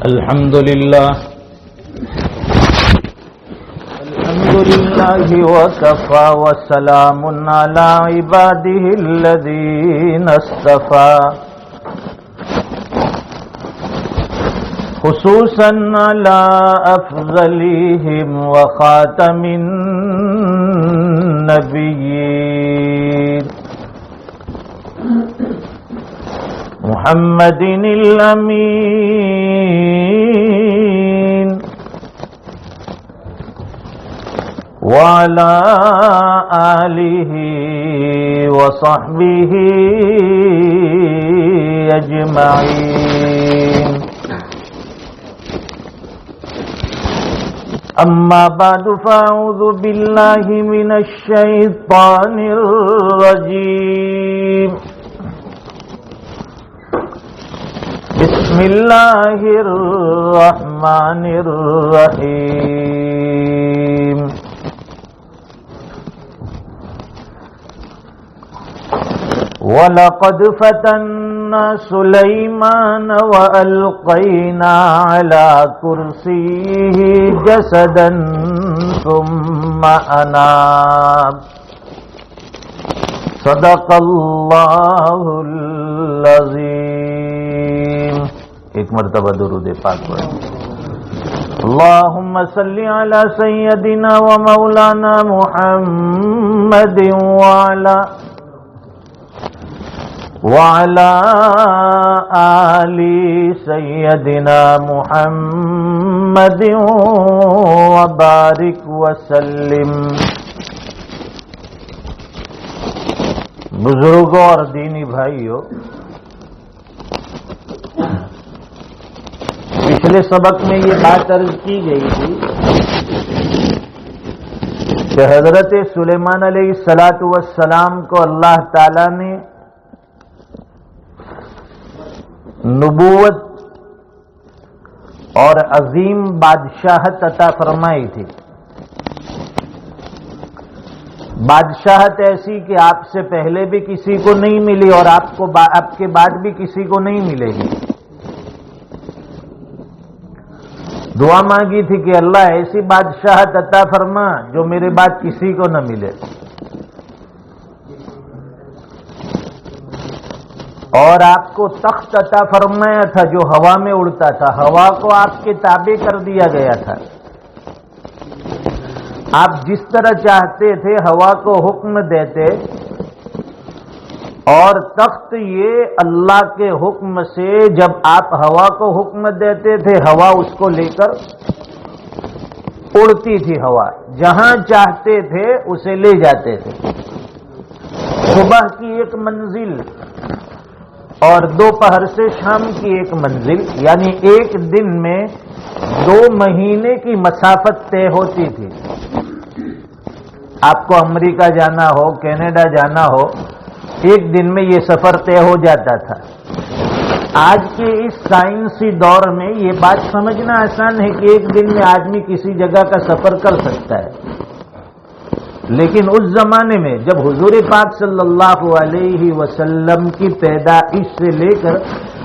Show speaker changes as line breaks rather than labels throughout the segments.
الحمد لله وكفى وسلام على عباده الذين اصطفى خصوصا على أفضلهم وخاتم النبيين محمد الأمين وعلى آله وصحبه أجمعين أما بعد فأعوذ بالله من الشيطان الرجيم بسم الله الرحمن الرحيم وَلَقَدْ فَتَنَّا سُلَيْمَانَ وَأَلْقَيْنَا عَلَى كُرْسِيِّهِ جَسَدًا ثُمَّ أَنَابَ صدق اللہ العظیم. ایک مرتبہ درود پاک پڑھیں. اللہم صلی علی سیدنا و مولانا محمد وعلى آل سيدنا محمد وبارك وسلم. بزرگوں اور دینی بھائیوں، پچھلے سبق میں یہ بات عرض کی گئی تھی کہ حضرت سلیمان علیہ الصلاۃ والسلام کو اللہ تعالی نے نبوت اور عظیم بادشاہت عطا فرمائی تھی. بادشاہت ایسی کہ آپ سے پہلے بھی کسی کو نہیں ملی اور آپ کے بعد بھی کسی کو نہیں ملے گی. دعا مانگی تھی کہ اللہ ایسی بادشاہت عطا فرما جو میرے بعد کسی کو نہ ملے. اور آپ کو تخت عطا فرمایا تھا جو ہوا میں اڑتا تھا. ہوا کو آپ کے تابع کر دیا گیا تھا. آپ جس طرح چاہتے تھے ہوا کو حکم دیتے، اور تخت یہ اللہ کے حکم سے جب آپ ہوا کو حکم دیتے تھے ہوا اس کو لے کر اڑتی تھی. ہوا جہاں چاہتے تھے اسے لے جاتے تھے. صبح کی ایک منزل اور دوپہر سے شام کی ایک منزل، یعنی ایک دن میں 2 مہینے کی مسافت طے ہوتی تھی. آپ کو امریکہ جانا ہو، کینیڈا جانا ہو، ایک دن میں یہ سفر طے ہو جاتا تھا. آج کے اس سائنسی دور میں یہ بات سمجھنا آسان ہے کہ ایک دن میں آدمی کسی جگہ کا سفر کر سکتا ہے. لیکن اس زمانے میں جب حضور پاک صلی اللہ علیہ وسلم کی پیدائش سے لے کر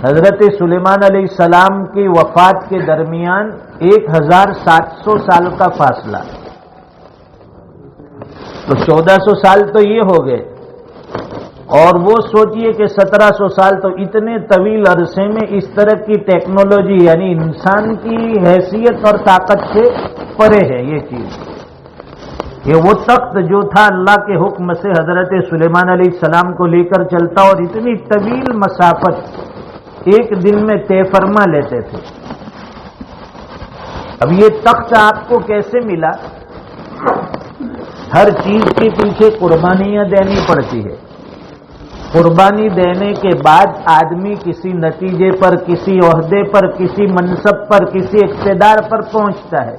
حضرت سلیمان علیہ السلام کی وفات کے درمیان 1700 سال کا فاصلہ، تو 1400 سال تو یہ ہو گئے. اور وہ سوچئے کہ 1700 سال تو اتنے طویل عرصے میں اس طرح کی ٹیکنالوجی یعنی انسان کی حیثیت اور طاقت سے پرے ہے. یہ چیز یہ وہ تخت جو تھا اللہ کے حکم سے حضرت سلیمان علیہ السلام کو لے کر چلتا اور اتنی طویل مسافت ایک دن میں طے فرما لیتے تھے. اب یہ تخت آپ کو کیسے ملا؟ ہر چیز کے پیچھے قربانیاں دینی پڑتی ہے. قربانی دینے کے بعد آدمی کسی نتیجے پر، کسی عہدے پر، کسی منصب پر، کسی اقتدار پر پہنچتا ہے.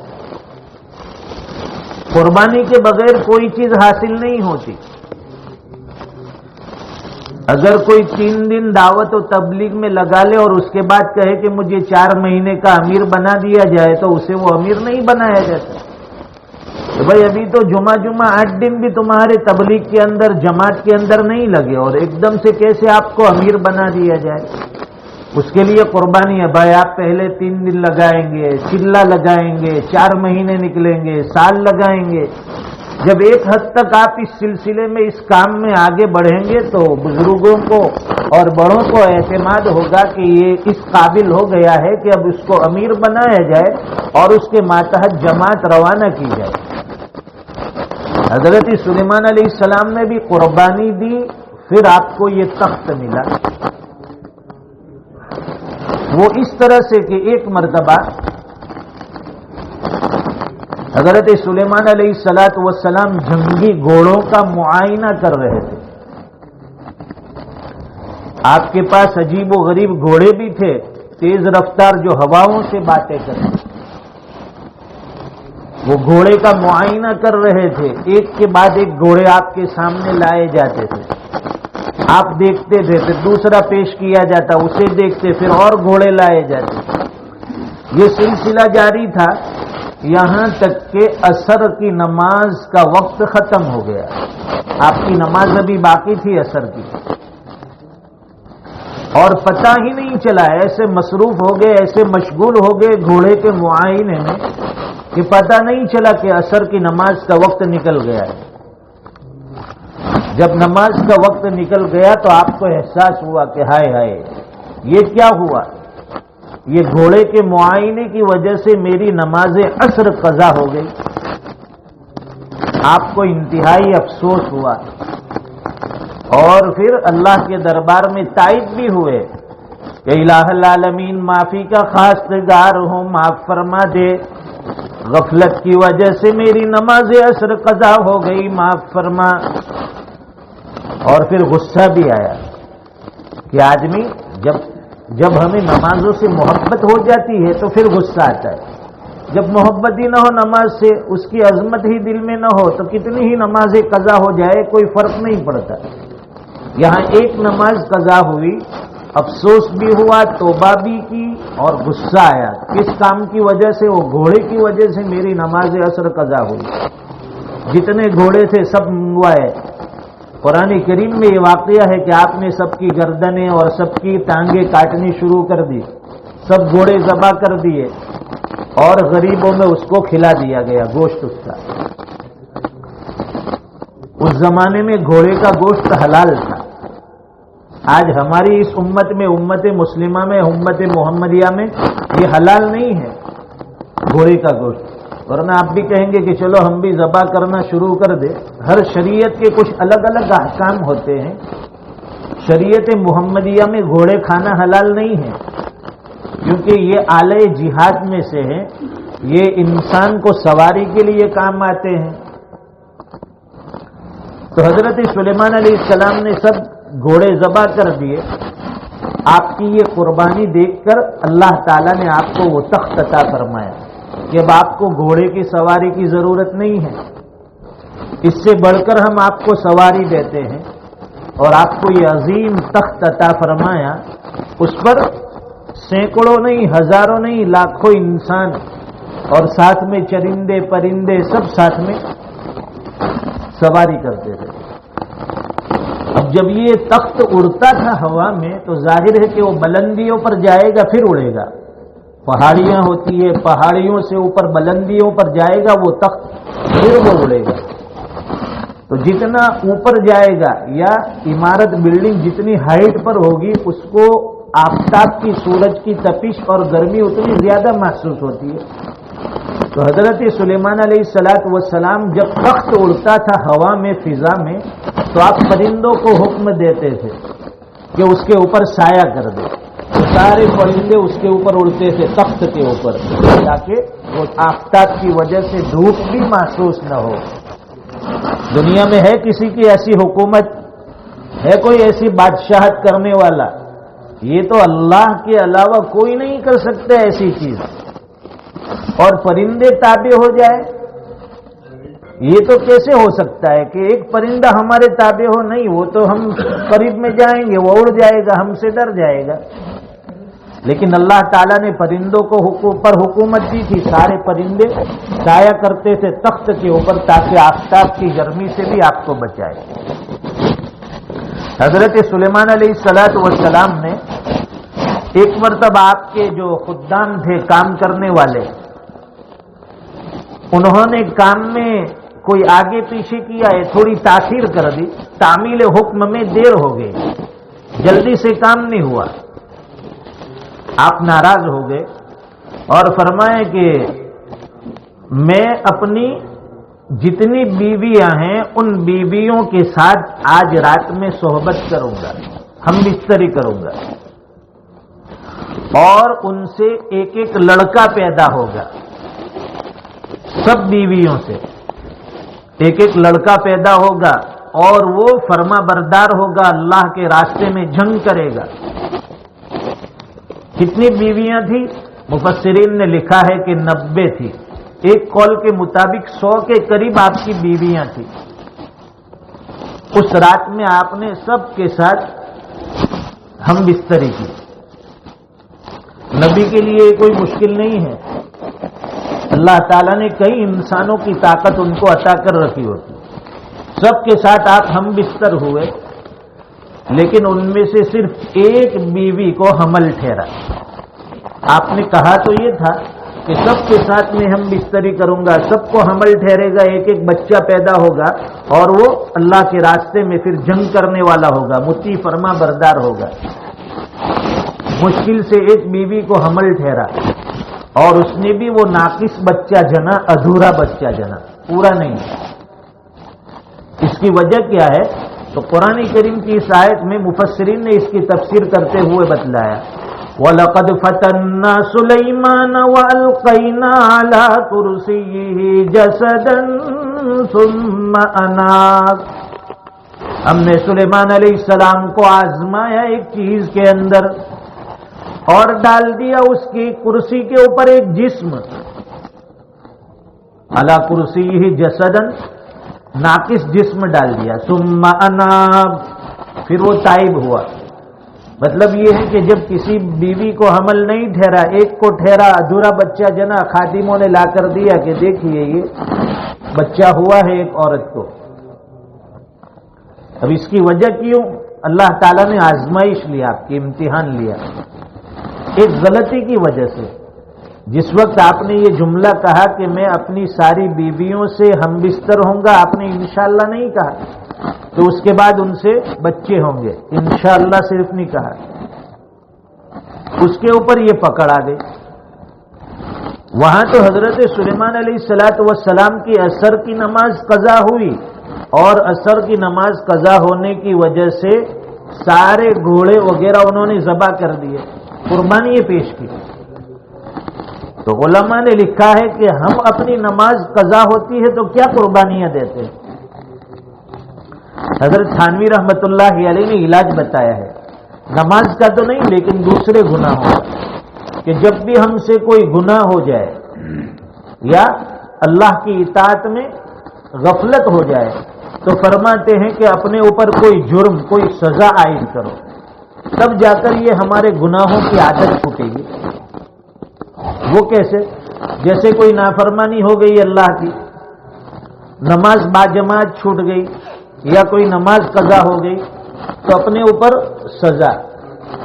قربانی کے بغیر کوئی چیز حاصل نہیں ہوتی. اگر کوئی 3 دن دعوت و تبلیغ میں لگا لے اور اس کے بعد کہے کہ مجھے 4 مہینے کا امیر بنا دیا جائے تو اسے وہ امیر نہیں بنایا جاتا. تو بھائی ابھی تو جمعہ 8 دن بھی تمہارے تبلیغ کے اندر، جماعت کے اندر نہیں لگے اور ایک دم سے کیسے آپ کو امیر بنا دیا جائے؟ اس کے لیے قربانی ہے بھائی، آپ پہلے 3 دن لگائیں گے، چلہ لگائیں گے، 4 مہینے نکلیں گے، سال لگائیں گے. جب ایک حد تک آپ اس سلسلے میں اس کام میں آگے بڑھیں گے تو بزرگوں کو اور بڑوں کو اعتماد ہوگا کہ یہ اس قابل ہو گیا ہے کہ اب اس کو امیر بنایا جائے اور اس کے ماتحت جماعت روانہ کی جائے. حضرت سلیمان علیہ السلام نے بھی قربانی دی، پھر آپ کو یہ تخت ملا. وہ اس طرح سے کہ ایک مرتبہ حضرت سلیمان علیہ السلام جنگی گھوڑوں کا معائنہ کر رہے تھے. آپ کے پاس عجیب و غریب گھوڑے بھی تھے، تیز رفتار جو ہواؤں سے باتیں کرتے. وہ گھوڑے کا معائنہ کر رہے تھے، ایک کے بعد ایک گھوڑے آپ کے سامنے لائے جاتے تھے، آپ دیکھتے تھے، پھر دوسرا پیش کیا جاتا، اسے دیکھتے، پھر اور گھوڑے لائے جاتے. یہ سلسلہ جاری تھا یہاں تک کہ عصر کی نماز کا وقت ختم ہو گیا. آپ کی نماز ابھی باقی تھی عصر کی، اور پتہ ہی نہیں چلا، ایسے مصروف ہو گئے، ایسے مشغول ہو گئے گھوڑے کے معائنے میں کہ پتہ نہیں چلا کہ عصر کی نماز کا وقت نکل گیا ہے. جب نماز کا وقت نکل گیا تو آپ کو احساس ہوا کہ ہائے ہائے یہ کیا ہوا، یہ گھوڑے کے معائنے کی وجہ سے میری نماز عصر قضا ہو گئی. آپ کو انتہائی افسوس ہوا اور پھر اللہ کے دربار میں تائب بھی ہوئے کہ الہ العالمین معافی کا خواستگار ہوں، معاف فرما دے، غفلت کی وجہ سے میری نماز عصر قضا ہو گئی، معاف فرما. اور پھر غصہ بھی آیا کہ آدمی جب ہمیں نمازوں سے محبت ہو جاتی ہے تو پھر غصہ آتا ہے. جب محبت ہی نہ ہو نماز سے، اس کی عظمت ہی دل میں نہ ہو تو کتنی ہی نمازیں قضا ہو جائے کوئی فرق نہیں پڑتا. یہاں ایک نماز قضا ہوئی، افسوس بھی ہوا، توبہ بھی کی اور غصہ آیا. کس کام کی وجہ سے؟ وہ گھوڑے کی وجہ سے میری نماز عصر قضا ہوئی. جتنے گھوڑے تھے سب منگوائے. قرآن کریم میں یہ واقعہ ہے کہ آپ نے سب کی گردنیں اور سب کی ٹانگیں کاٹنی شروع کر دی، سب گھوڑے ذبح کر دیے اور غریبوں میں اس کو کھلا دیا گیا گوشت اس کا. اس زمانے میں گھوڑے کا گوشت حلال تھا. آج ہماری اس امت میں، امت مسلمہ میں، امت محمدیہ میں یہ حلال نہیں ہے گھوڑے کا گوشت. ورنہ آپ بھی کہیں گے کہ چلو ہم بھی ذبح کرنا شروع کر دیں. ہر شریعت کے کچھ الگ الگ احکام ہوتے ہیں. شریعت محمدیہ میں گھوڑے کھانا حلال نہیں ہے کیونکہ یہ آلے جہاد میں سے ہیں، یہ انسان کو سواری کے لیے کام آتے ہیں. تو حضرت سلیمان علیہ السلام نے سب گھوڑے ذبح کر دیے. آپ کی یہ قربانی دیکھ کر اللہ تعالیٰ نے آپ کو وہ تخت عطا فرمایا کہ اب آپ کو گھوڑے کی سواری کی ضرورت نہیں ہے. اس سے بڑھ کر ہم آپ کو سواری دیتے ہیں اور آپ کو یہ عظیم تخت عطا فرمایا. اس پر سینکڑوں نہیں، ہزاروں نہیں، لاکھوں انسان اور ساتھ میں چرندے پرندے سب ساتھ میں سواری کرتے تھے. اب جب یہ تخت اڑتا تھا ہوا میں تو ظاہر ہے کہ وہ بلندیوں پر جائے گا پھر اڑے گا. پہاڑیاں ہوتی ہے، پہاڑیوں سے اوپر بلندیوں پر جائے گا وہ تخت، پھر وہ اڑے گا. تو جتنا اوپر جائے گا یا عمارت بلڈنگ جتنی ہائٹ پر ہوگی اس کو آفتاب کی، سورج کی تپش اور گرمی اتنی زیادہ محسوس ہوتی ہے. تو حضرت سلیمان علیہ السلام جب تخت اڑتا تھا ہوا میں، فضا میں، تو آپ پرندوں کو حکم دیتے تھے کہ اس کے اوپر سایہ کر دے. سارے پرندے اس کے اوپر اڑتے تھے تخت کے اوپر تاکہ وہ آفتاب کی وجہ سے دھوپ بھی محسوس نہ ہو. دنیا میں ہے کسی کی ایسی حکومت؟ ہے کوئی ایسی بادشاہت کرنے والا؟ یہ تو اللہ کے علاوہ کوئی نہیں کر سکتا ایسی چیز. اور پرندے تابع ہو جائے، یہ تو کیسے ہو سکتا ہے کہ ایک پرندہ ہمارے تابع ہو؟ نہیں، وہ تو ہم قریب میں جائیں گے وہ اڑ جائے گا، ہم سے ڈر جائے گا. لیکن اللہ تعالیٰ نے پرندوں کو پر حکومت دی تھی. سارے پرندے سایہ کرتے تھے تخت کے اوپر تاکہ آفتاب کی گرمی سے بھی آپ کو بچائے. حضرت سلیمان علیہ السلام نے ایک مرتبہ آپ کے جو خدام تھے کام کرنے والے، انہوں نے کام میں کوئی آگے پیچھے کیا ہے، تھوڑی تاخیر کر دی، تعمیل حکم میں دیر ہو گئی، جلدی سے کام نہیں ہوا، آپ ناراض ہو گئے اور فرمائے کہ میں اپنی جتنی بیویاں ہیں ان بیویوں کے ساتھ آج رات میں صحبت کروں گا، ہم بستری کروں گا، اور ان سے ایک ایک لڑکا پیدا ہوگا، سب بیویوں سے ایک ایک لڑکا پیدا ہوگا، اور وہ فرما بردار ہوگا، اللہ کے راستے میں جنگ کرے گا۔ کتنی بیویاں تھی؟ مفسرین نے لکھا ہے کہ 90 تھی، ایک قول کے مطابق 100 کے قریب آپ کی بیویاں تھیں۔ اس رات میں آپ نے سب کے ساتھ ہم بستری کی۔ نبی کے لیے کوئی مشکل نہیں ہے، اللہ تعالیٰ نے کئی انسانوں کی طاقت ان کو عطا کر رکھی ہوتی، سب کے ساتھ آپ ہم بستر ہوئے، لیکن ان میں سے صرف ایک بیوی کو حمل ٹھہرا۔ آپ نے کہا تو یہ تھا کہ سب کے ساتھ میں ہم بستری کروں گا، سب کو حمل ٹھہرے گا، ایک ایک بچہ پیدا ہوگا، اور وہ اللہ کے راستے میں پھر جنگ کرنے والا ہوگا، مطیع فرما بردار ہوگا۔ مشکل سے ایک بیوی کو حمل ٹھہرا، اور اس نے بھی وہ ناقص بچہ جنا، ادھورا بچہ جنا، پورا نہیں۔ اس کی وجہ کیا ہے؟ تو قرآن کریم کی اس آیت میں مفسرین نے اس کی تفسیر کرتے ہوئے بتلایا، وَلَقَدْ فَتَنَّا سُلَيْمَانَ وَأَلْقَيْنَا عَلَى كُرْسِيِّهِ جَسَدًا ثُمَّ أَنَابَ۔ ہم نے سلیمان علیہ السلام کو آزمایا ایک چیز کے اندر، اور ڈال دیا اس کی کرسی کے اوپر ایک جسم، علی کرسیہ جسدن، ناقص جسم ڈال دیا، ثم اناب، پھر وہ تائب ہوا۔ مطلب یہ ہے کہ جب کسی بیوی کو حمل نہیں ٹھہرا، ایک کو ٹھہرا، ادھورا بچہ جنا، خادموں نے لا کر دیا کہ دیکھیے یہ بچہ ہوا ہے ایک عورت کو۔ اب اس کی وجہ کیوں؟ اللہ تعالیٰ نے آزمائش لیا، آپ کی امتحان لیا، ایک غلطی کی وجہ سے۔ جس وقت آپ نے یہ جملہ کہا کہ میں اپنی ساری بیویوں سے ہم بستر ہوں گا، آپ نے انشاءاللہ نہیں کہا، تو اس کے بعد ان سے بچے ہوں گے، انشاءاللہ صرف نہیں کہا، اس کے اوپر یہ پکڑ آ گئی۔ وہاں تو حضرت سلیمان علیہ السلام کی عصر کی نماز قضا ہوئی، اور عصر کی نماز قضا ہونے کی وجہ سے سارے گھوڑے وغیرہ انہوں نے ذبح کر دیے، قربانی پیش کی۔ تو علماء نے لکھا ہے کہ ہم اپنی نماز قضا ہوتی ہے تو کیا قربانیاں دیتے ہیں۔ حضرت تھانوی رحمت اللہ علیہ نے علاج بتایا ہے، نماز کا تو نہیں لیکن دوسرے گناہوں کا، کہ جب بھی ہم سے کوئی گناہ ہو جائے یا اللہ کی اطاعت میں غفلت ہو جائے تو فرماتے ہیں کہ اپنے اوپر کوئی جرم، کوئی سزا عائد کرو، تب جا کر یہ ہمارے گناہوں کی عادت چھوٹے گی۔ وہ کیسے؟ جیسے کوئی نافرمانی ہو گئی اللہ کی، نماز باجماعت چھوٹ گئی، یا کوئی نماز قضا ہو گئی، تو اپنے اوپر سزا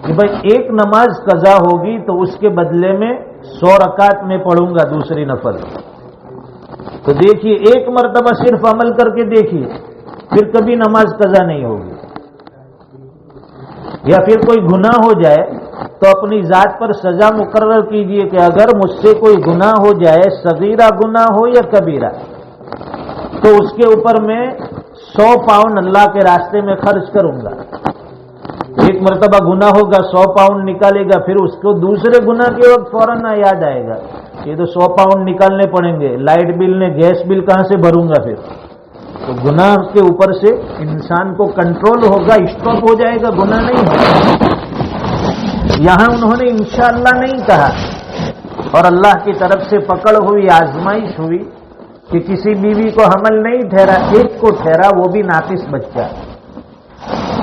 کہ بھائی ایک نماز قضا ہوگی تو اس کے بدلے میں 100 رکعت میں پڑھوں گا دوسری نفل۔ تو دیکھیے ایک مرتبہ صرف عمل کر کے دیکھیے، پھر کبھی نماز قضا نہیں ہوگی۔ یا پھر کوئی گناہ ہو جائے تو اپنی ذات پر سزا مقرر کیجئے کہ اگر مجھ سے کوئی گناہ ہو جائے، صغیرہ گناہ ہو یا کبیرہ، تو اس کے اوپر میں 100 پاؤنڈ اللہ کے راستے میں خرچ کروں گا۔ ایک مرتبہ گناہ ہوگا، 100 پاؤنڈ نکالے گا، پھر اس کو دوسرے گناہ کے وقت فوراً یاد آئے گا یہ تو 100 پاؤنڈ نکالنے پڑیں گے، لائٹ بل نے گیس بل کہاں سے بھروں گا پھر؟ تو گناہ کے اوپر سے انسان کو کنٹرول ہوگا، اسٹاپ ہو جائے گا، گناہ نہیں ہوگا۔ یہاں انہوں نے انشاءاللہ نہیں کہا، اور اللہ کی طرف سے پکڑ ہوئی، آزمائش ہوئی کہ کسی بیوی کو حمل نہیں ٹھہرا، ایک کو ٹھہرا، وہ بھی ناقص بچہ۔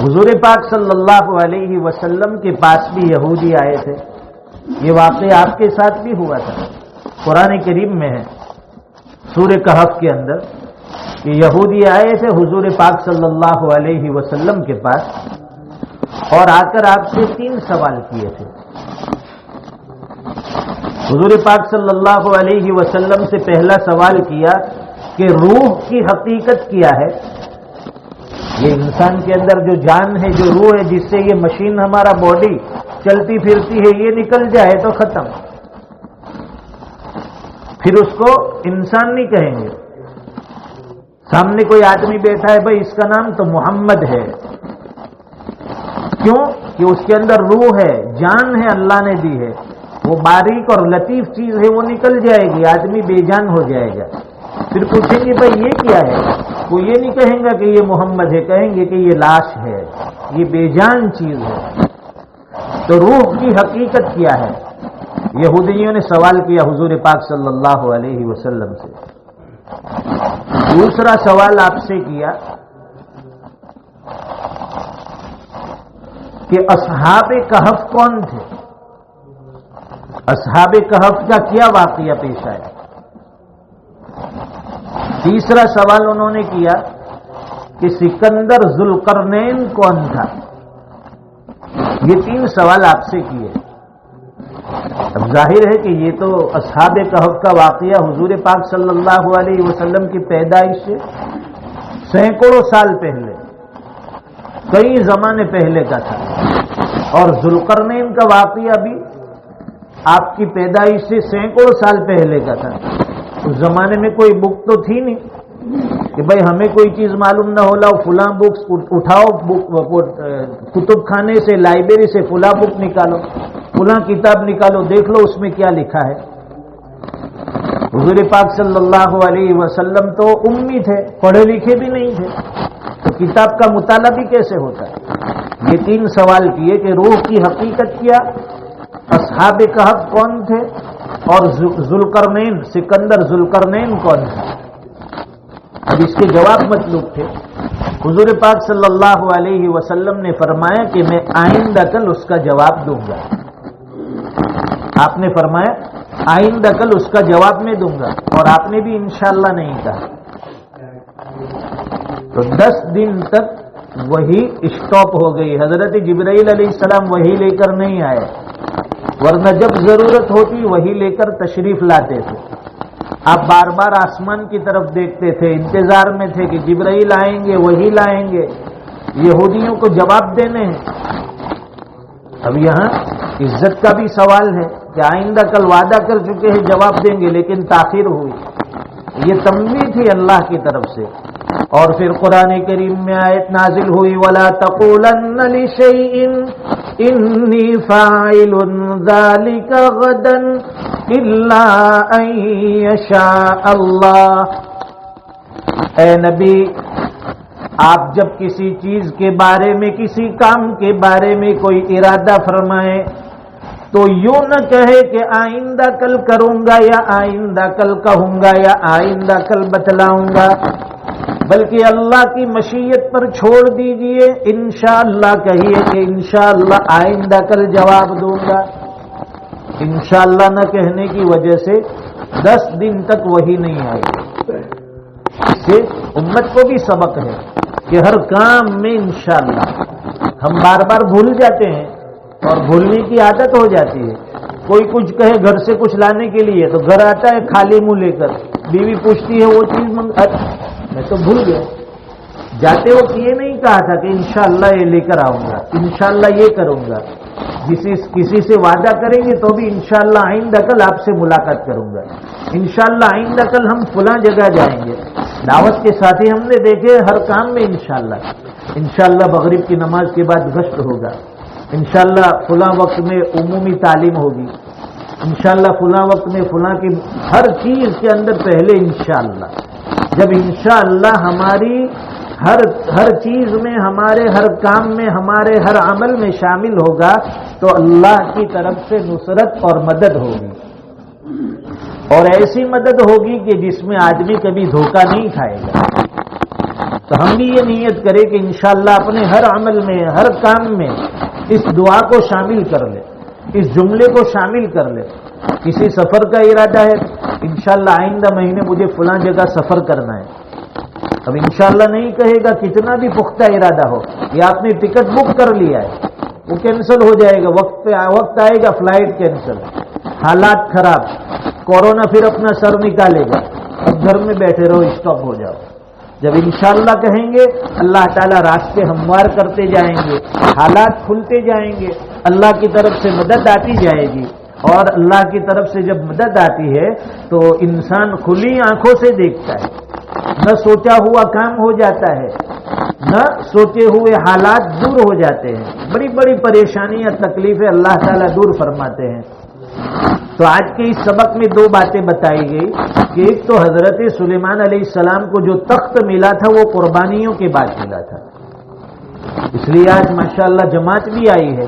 حضور پاک صلی اللہ علیہ وسلم کے پاس بھی یہودی آئے تھے، یہ واقعہ آپ کے ساتھ بھی ہوا تھا، قرآن کریم میں ہے سورہ کہف کے اندر، کہ یہودی آئے تھے حضور پاک صلی اللہ علیہ وسلم کے پاس، اور آ کر آپ سے 3 سوال کیے تھے۔ حضور پاک صلی اللہ علیہ وسلم سے پہلا سوال کیا کہ روح کی حقیقت کیا ہے؟ یہ انسان کے اندر جو جان ہے، جو روح ہے، جس سے یہ مشین ہمارا باڈی چلتی پھرتی ہے، یہ نکل جائے تو ختم، پھر اس کو انسان نہیں کہیں گے۔ سامنے کوئی آدمی بیٹھا ہے، بھائی اس کا نام تو محمد ہے، کیوں کہ اس کے اندر روح ہے، جان ہے، اللہ نے دی ہے، وہ باریک اور لطیف چیز ہے، وہ نکل جائے گی، آدمی بے جان ہو جائے گا۔ پھر پوچھیں گے بھائی یہ کیا ہے، وہ یہ نہیں کہیں گا کہ یہ محمد ہے، کہیں گے کہ یہ لاش ہے، یہ بے جان چیز ہے۔ تو روح کی حقیقت کیا ہے؟ یہودیوں نے سوال کیا حضور پاک صلی اللہ علیہ وسلم سے۔ دوسرا سوال آپ سے کیا کہ اصحاب کہف کون تھے؟ اصحاب کہف کا کیا واقعہ پیش آیا؟ تیسرا سوال انہوں نے کیا کہ سکندر ذوالقرنین کون تھا؟ یہ تین سوال آپ سے کیے۔ اب ظاہر ہے کہ یہ تو اصحاب کہف کا واقعہ حضور پاک صلی اللہ علیہ وسلم کی پیدائش سے سینکڑوں سال پہلے، کئی زمانے پہلے کا تھا، اور ذوالقرنین کا واقعہ بھی آپ کی پیدائش سے سینکڑوں سال پہلے کا تھا۔ اس زمانے میں کوئی بک تو تھی نہیں کہ بھائی ہمیں کوئی چیز معلوم نہ ہو لاؤ فلاں بکس اٹھاؤ، کتب خانے سے، لائبریری سے فلاں بک نکالو، فلاں کتاب نکالو، دیکھ لو اس میں کیا لکھا ہے۔ حضور پاک صلی اللہ علیہ وسلم تو امی تھے، پڑھے لکھے بھی نہیں تھے، تو کتاب کا مطالعہ بھی کیسے ہوتا ہے؟ یہ تین سوال کیے کہ روح کی حقیقت کیا، اصحاب کہف کون تھے، اور ذوالقرنین، سکندر ذوالقرنین کون تھا؟ اب اس کے جواب مطلوب تھے۔ حضور پاک صلی اللہ علیہ وسلم نے فرمایا کہ میں آئندہ کل اس کا جواب دوں گا۔ آپ نے فرمایا آئندہ کل اس کا جواب میں دوں گا، اور آپ نے بھی انشاءاللہ نہیں کہا۔ تو 10 دن تک وہی اسٹاپ ہو گئی۔ حضرت جبرائیل علیہ السلام وہی لے کر نہیں آئے، ورنہ جب ضرورت ہوتی وہی لے کر تشریف لاتے تھے۔ آپ بار بار آسمان کی طرف دیکھتے تھے، انتظار میں تھے کہ جبرائیل آئیں گے، وہی لائیں گے، یہودیوں کو جواب دینے ہیں۔ اب یہاں عزت کا بھی سوال ہے کہ آئندہ کل وعدہ کر چکے ہیں جواب دیں گے، لیکن تاخیر ہوئی۔ یہ تنبیہ تھی اللہ کی طرف سے۔ اور پھر قرآن کریم میں آیت نازل ہوئی وَلَا تَقُولَنَّ لِشَيْءٍ إِنِّي فَاعِلٌ ذَلِكَ غَدًا إِلَّا أَن يَشَاءَ اللَّهُ۔ اے نبی، آپ جب کسی چیز کے بارے میں، کسی کام کے بارے میں کوئی ارادہ فرمائیں تو یوں نہ کہے کہ آئندہ کل کروں گا، یا آئندہ کل کہوں گا، یا آئندہ کل بتلاؤں گا، بلکہ اللہ کی مشیت پر چھوڑ دیجئے۔ انشاءاللہ کہیے کہ انشاءاللہ آئندہ کل جواب دوں گا۔ انشاءاللہ نہ کہنے کی وجہ سے 10 دن تک وہی نہیں آئی۔ اس سے امت کو بھی سبق ہے کہ ہر کام میں انشاءاللہ۔ ہم بار بار بھول جاتے ہیں اور بھولنے کی عادت ہو جاتی ہے۔ کوئی کچھ کہے گھر سے کچھ لانے کے لیے تو گھر آتا ہے خالی منہ لے کر، بیوی پوچھتی ہے وہ چیز میں تو بھول گیا، جاتے وقت یہ نہیں کہا تھا کہ انشاءاللہ یہ لے کر آؤں گا، انشاءاللہ یہ کروں گا۔ کسی سے وعدہ کریں گے تو بھی انشاءاللہ آئندہ کل آپ سے ملاقات کروں گا، انشاءاللہ آئندہ کل ہم فلاں جگہ جائیں گے۔ دعوت کے ساتھی ہم نے دیکھے ہر کام میں انشاءاللہ۔ انشاءاللہ مغرب کی نماز کے بعد گشت ہوگا، انشاءاللہ فلاں وقت میں عمومی تعلیم ہوگی، انشاءاللہ فلاں وقت میں فلاں کی ہر چیز کے اندر پہلے انشاءاللہ۔ جب انشاءاللہ ہماری ہر چیز میں، ہمارے ہر کام میں، ہمارے ہر عمل میں شامل ہوگا تو اللہ کی طرف سے نصرت اور مدد ہوگی، اور ایسی مدد ہوگی کہ جس میں آدمی کبھی دھوکہ نہیں کھائے گا۔ تو ہم بھی یہ نیت کریں کہ انشاءاللہ اپنے ہر عمل میں، ہر کام میں اس دعا کو شامل کر لے، اس جملے کو شامل کر لے۔ کسی سفر کا ارادہ ہے، انشاءاللہ آئندہ مہینے مجھے فلاں جگہ سفر کرنا ہے۔ اب انشاءاللہ نہیں کہے گا، کتنا بھی پختہ ارادہ ہو، یا آپ نے ٹکٹ بک کر لیا ہے وہ کینسل ہو جائے گا، وقت آئے گا فلائٹ کینسل، حالات خراب، کورونا پھر اپنا سر نکالے گا، اب گھر میں بیٹھے رہو، اسٹاپ ہو جاؤ۔ جب انشاءاللہ کہیں گے اللہ تعالیٰ راستے ہموار کرتے جائیں گے، حالات کھلتے جائیں گے، اللہ کی طرف سے مدد آتی جائے گی، اور اللہ کی طرف سے جب مدد آتی ہے تو انسان کھلی آنکھوں سے دیکھتا ہے، نہ سوچا ہوا کام ہو جاتا ہے، نہ سوچے ہوئے حالات دور ہو جاتے ہیں، بڑی بڑی پریشانیاں تکلیفیں اللہ تعالیٰ دور فرماتے ہیں۔ تو آج کے اس سبق میں دو باتیں بتائی گئی کہ ایک تو حضرت سلیمان علیہ السلام کو جو تخت ملا تھا وہ قربانیوں کے بعد ملا تھا، اس لیے آج ماشاءاللہ جماعت بھی آئی ہے،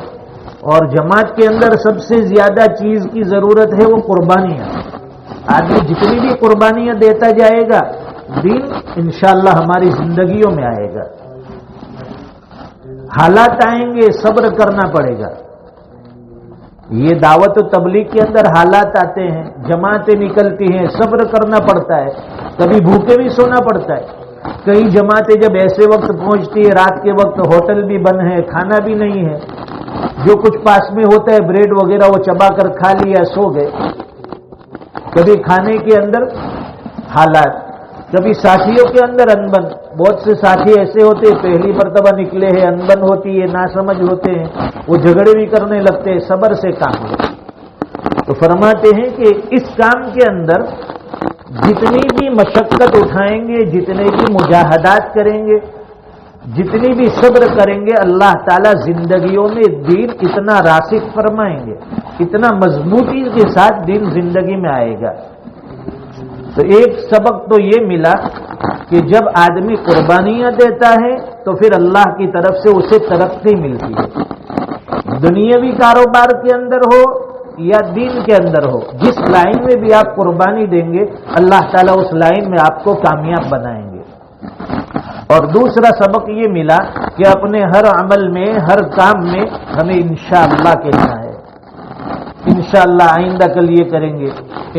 اور جماعت کے اندر سب سے زیادہ چیز کی ضرورت ہے وہ قربانیاں۔ آدمی جتنی بھی قربانیاں دیتا جائے گا دین انشاءاللہ ہماری زندگیوں میں آئے گا۔ حالات آئیں گے، صبر کرنا پڑے گا۔ یہ دعوت و تبلیغ کے اندر حالات آتے ہیں، جماعتیں نکلتی ہیں، صبر کرنا پڑتا ہے، کبھی بھوکے بھی سونا پڑتا ہے۔ کئی جماعتیں جب ایسے وقت پہنچتی ہے رات کے وقت ہوٹل بھی بند ہے، کھانا بھی نہیں ہے، جو کچھ پاس میں ہوتا ہے بریڈ وغیرہ وہ چبا کر کھا لیا، سو گئے۔ کبھی کھانے کے اندر حالات، کبھی ساتھیوں کے اندر انبن، بہت سے ساتھی ایسے ہوتے ہیں پہلی مرتبہ نکلے ہیں، انبن ہوتی ہے، ناسمجھ ہوتے ہیں، وہ جھگڑے بھی کرنے لگتے ہیں، صبر سے کام لو۔ تو فرماتے ہیں کہ اس کام کے اندر جتنی بھی مشقت اٹھائیں گے، جتنے بھی مجاہدات کریں گے، جتنی بھی صبر کریں گے، اللہ تعالیٰ زندگیوں میں دین اتنا راسخ فرمائیں گے، اتنا مضبوطی کے ساتھ دین زندگی میں آئے گا۔ تو ایک سبق تو یہ ملا کہ جب آدمی قربانیاں دیتا ہے تو پھر اللہ کی طرف سے اسے ترقی ملتی ہے، دنیاوی کاروبار کے اندر ہو یا دین کے اندر ہو، جس لائن میں بھی آپ قربانی دیں گے اللہ تعالیٰ اس لائن میں آپ کو کامیاب بنائیں گے۔ اور دوسرا سبق یہ ملا کہ اپنے ہر عمل میں، ہر کام میں ہمیں انشاءاللہ کہنا ہے، انشاءاللہ آئندہ کل یہ کریں گے،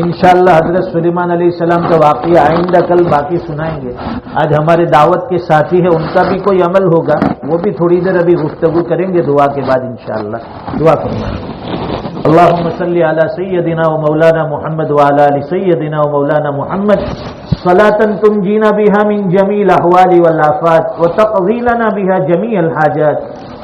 انشاءاللہ حضرت سلیمان علیہ السلام کا واقعہ آئندہ کل باقی سنائیں گے۔ آج ہمارے دعوت کے ساتھی ہیں، ان کا بھی کوئی عمل ہوگا، وہ بھی تھوڑی دیر ابھی گفتگو کریں گے دعا کے بعد انشاءاللہ۔ دعا فرمائیں۔ اللهم صل على سيدنا ومولانا محمد وعلى ال سيدنا ومولانا محمد صلاة تنجينا بها من جميع الأحوال والآفات وتقضي لنا بها جميع الحاجات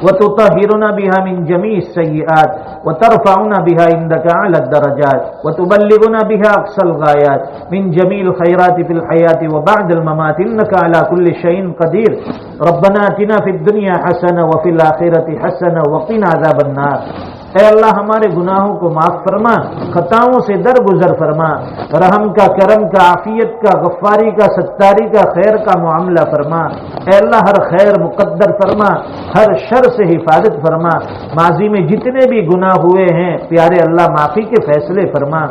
وتطهرنا بها من جميع السيئات وترفعنا بها عندك أعلى الدرجات وتبلغنا بها أقصى الغايات من جميع الخيرات في الحياة وبعد الممات إنك على كل شيء قدير ربنا آتنا في الدنيا حسنة وفي الآخرة حسنة وقنا عذاب النار۔ اے اللہ ہمارے گناہوں کو معاف فرما، خطاؤں سے درگزر فرما، رحم کا، کرم کا، عافیت کا، غفاری کا، ستاری کا، خیر کا معاملہ فرما۔ اے اللہ ہر خیر مقدر فرما، ہر شر سے حفاظت فرما۔ ماضی میں جتنے بھی گناہ ہوئے ہیں پیارے اللہ معافی کے فیصلے فرما،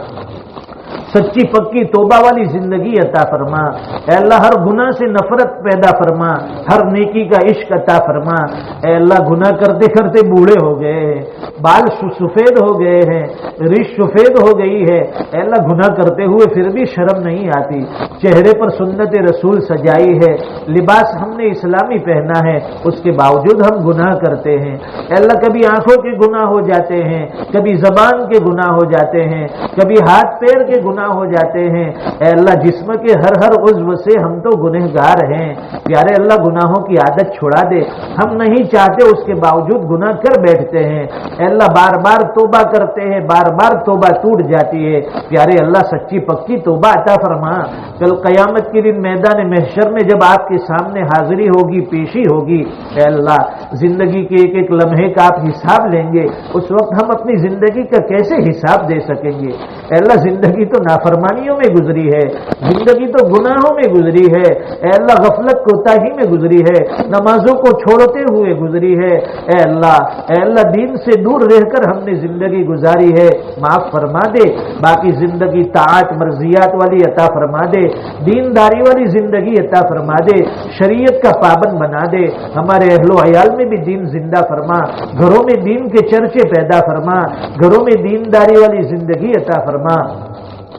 سچی پکی توبہ والی زندگی عطا فرما۔ اے اللہ ہر گناہ سے نفرت پیدا فرما، ہر نیکی کا عشق عطا فرما۔ اے اللہ گناہ کرتے کرتے بوڑھے ہو گئے ہیں، بال سفید ہو گئے ہیں، ریش سفید ہو گئی ہے، اے اللہ گناہ کرتے ہوئے پھر بھی شرم نہیں آتی، چہرے پر سنت رسول سجائی ہے، لباس ہم نے اسلامی پہنا ہے، اس کے باوجود ہم گناہ کرتے ہیں۔ اے اللہ کبھی آنکھوں کے گناہ ہو جاتے ہیں، کبھی زبان کے گناہ ہو جاتے ہیں، کبھی ہاتھ پیر کے گناہ ہو جاتے ہیں۔ اے اللہ جسم کے ہر عضو سے ہم تو گنہگار ہیں، پیارے اللہ گناہوں کی عادت چھڑا دے، ہم نہیں چاہتے اس کے باوجود گناہ کر بیٹھتے ہیں۔ اے اللہ بار بار توبہ کرتے ہیں، بار بار توبہ ٹوٹ جاتی ہے، پیارے اللہ سچی پکی توبہ عطا فرما۔ کل قیامت کے دن میدان محشر میں جب آپ کے سامنے حاضری ہوگی، پیشی ہوگی، اے اللہ زندگی کے ایک ایک لمحے کا آپ حساب لیں گے، اس وقت ہم اپنی زندگی کا کیسے حساب دے سکیں گے؟ اے اللہ زندگی تو نافرمانیوں میں گزری ہے، زندگی تو گناہوں میں گزری ہے، اے اللہ غفلت کوتاہی میں گزری ہے، نمازوں کو چھوڑتے ہوئے گزری ہے، اے اللہ دین سے دور رہ کر ہم نے زندگی گزاری ہے، معاف فرما دے، باقی زندگی طاعت مرضیات والی عطا فرما دے، دینداری والی زندگی عطا فرما دے، شریعت کا پابند بنا دے، ہمارے اہل و عیال میں بھی دین زندہ فرما، گھروں میں دین کے چرچے پیدا فرما، گھروں میں دینداری والی زندگی عطا فرما۔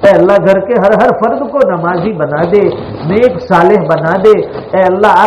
اے اللہ گھر کے ہر فرد کو نمازی بنا دے، نیک صالح بنا دے، اے اللہ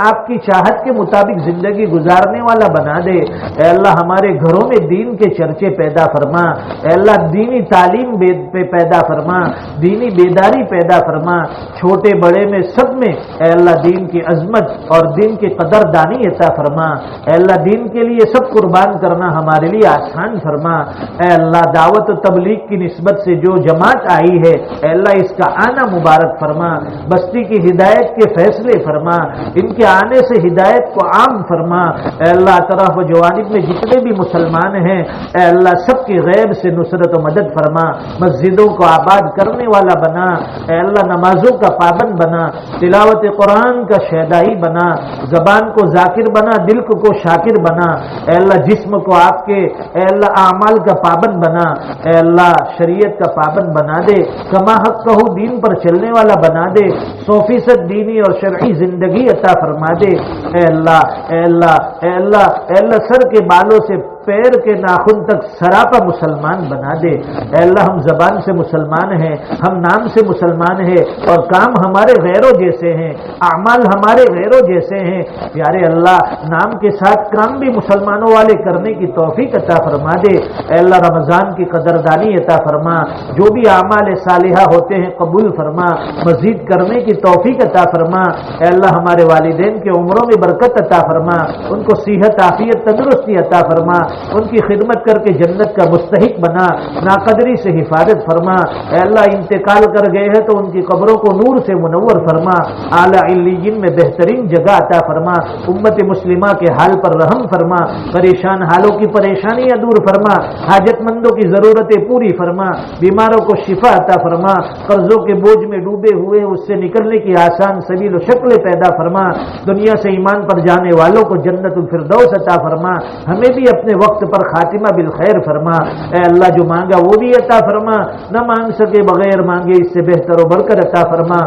آپ کی چاہت کے مطابق زندگی گزارنے والا بنا دے، اے اللہ ہمارے گھروں میں دین کے چرچے پیدا فرما، اے اللہ دینی تعلیم پہ پیدا فرما، دینی بیداری پیدا فرما، چھوٹے بڑے میں سب میں اے اللہ دین کی عظمت اور دین کی قدردانی عطا فرما، اے اللہ دین کے لیے سب قربان کرنا ہمارے لیے آسان فرما، اے اللہ دعوت و تبلیغ کی نسبت سے جو جماعت آئی ہے اے اللہ اس کا آنا مبارک فرما، بستی کی ہدایت کے فیصلے فرما، ان کے آنے سے ہدایت کو عام فرما، اے اللہ اطراف و جوانب میں جتنے بھی مسلمان ہیں اے اللہ سب کی غیب سے نصرت و مدد فرما، مسجدوں کو آباد کرنے والا بنا، اے اللہ نمازوں کا پابند بنا، تلاوت قرآن کا شیدائی بنا، زبان کو ذاکر بنا، دل کو شاکر بنا، اے اللہ جسم کو آپ کے اے اللہ اعمال کا پابند بنا، اے اللہ شریعت کا پابند بنا دے، کما حق کہو دین پر چلنے والا بنا دے، 100% دینی اور شرعی زندگی عطا فرما دے، اے اللہ اے اللہ اے اللہ اے اللہ سر کے بالوں سے پیر کے ناخن تک سراپا مسلمان بنا دے، اے اللہ ہم زبان سے مسلمان ہیں، ہم نام سے مسلمان ہیں اور کام ہمارے غیروں جیسے ہیں، اعمال ہمارے غیروں جیسے ہیں، پیارے اللہ نام کے ساتھ کام بھی مسلمانوں والے کرنے کی توفیق عطا فرما دے، اے اللہ رمضان کی قدردانی عطا فرما، جو بھی اعمال صالحہ ہوتے ہیں قبول فرما، مزید کرنے کی توفیق عطا فرما، اے اللہ ہمارے والدین کے عمروں میں برکت عطا فرما، ان کو صحت عافیت تندرستی عطا فرما، ان کی خدمت کر کے جنت کا مستحق بنا، ناقدری سے حفاظت فرما، اے اللہ انتقال کر گئے ہیں تو ان کی قبروں کو نور سے منور فرما، اعلی علیین میں بہترین جگہ عطا فرما، امت مسلمہ کے حال پر رحم فرما، پریشان حالوں کی پریشانیاں دور فرما، حاجت مندوں کی ضرورتیں پوری فرما، بیماروں کو شفا عطا فرما، قرضوں کے بوجھ میں ڈوبے ہوئے اس سے نکلنے کی آسان سبیل و شکلیں پیدا فرما، دنیا سے ایمان پر جانے والوں کو جنت الفردوس عطا فرما، ہمیں بھی اپنے وقت پر خاتمہ بالخیر فرما، اے اللہ جو مانگا وہ بھی عطا فرما، نہ مانگ سکے بغیر مانگے اس سے بہتر و بڑھ کر عطا فرما،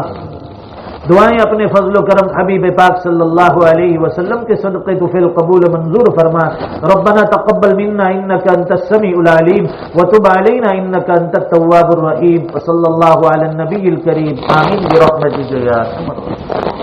دعائیں اپنے فضل و کرم حبیب پاک صلی اللہ علیہ وسلم کے صدقے تو فی القبول منظور فرما، ربنا تقبل منا انک انت السمیع العلیم وتب علینا انک انت التواب الرحیم، وصلی اللہ علی النبی الکریم، آمین برحمتک یا ارحم الراحمین۔